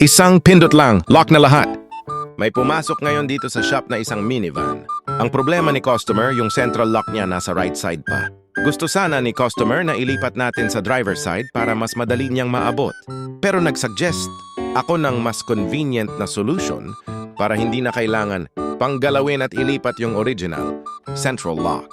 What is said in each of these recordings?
Isang pindot lang, lock na lahat. May pumasok ngayon dito sa shop na isang minivan. Ang problema ni customer, yung central lock niya nasa right side pa. Gusto sana ni customer na ilipat natin sa driver side para mas madali niyang maabot. Pero nagsuggest ako ng mas convenient na solution para hindi na kailangan panggalawin at ilipat yung original, central lock.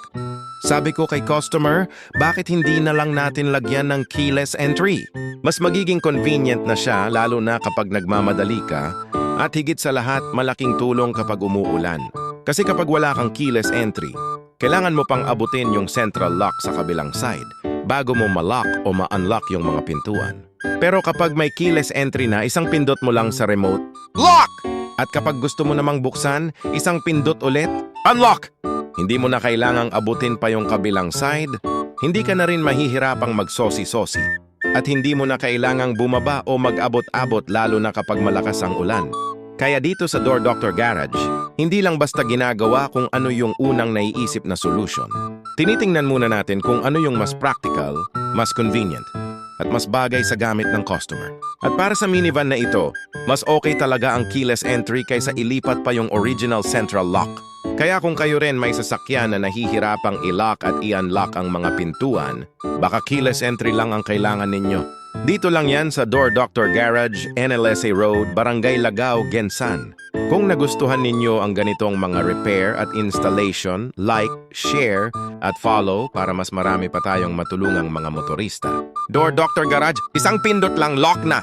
Sabi ko kay customer, bakit hindi na lang natin lagyan ng keyless entry? Mas magiging convenient na siya lalo na kapag nagmamadali ka at higit sa lahat malaking tulong kapag umuulan. Kasi kapag wala kang keyless entry, kailangan mo pang abutin yung central lock sa kabilang side bago mo ma-lock o ma-unlock yung mga pintuan. Pero kapag may keyless entry na, isang pindot mo lang sa remote, lock! At kapag gusto mo namang buksan, isang pindot ulit, unlock! Hindi mo na kailangang abutin pa yung kabilang side, hindi ka na rin mahihirapang magsosi-sosi. At hindi mo na kailangang bumaba o mag-abot-abot lalo na kapag malakas ang ulan. Kaya dito sa Door Doctor Garage, hindi lang basta ginagawa kung ano yung unang naiisip na solution. Tinitingnan muna natin kung ano yung mas practical, mas convenient, at mas bagay sa gamit ng customer. At para sa minivan na ito, mas okay talaga ang keyless entry kaysa ilipat pa yung original central lock. Kaya kung kayo rin may sasakyan na nahihirapang i-lock at i-unlock ang mga pintuan, baka keyless entry lang ang kailangan ninyo. Dito lang yan sa Door Doctor Garage, NLSA Road, Barangay Lagao, Gensan. Kung nagustuhan ninyo ang ganitong mga repair at installation, like, share, at follow para mas marami pa tayong matulungang mga motorista. Door Doctor Garage, isang pindot lang, lock na!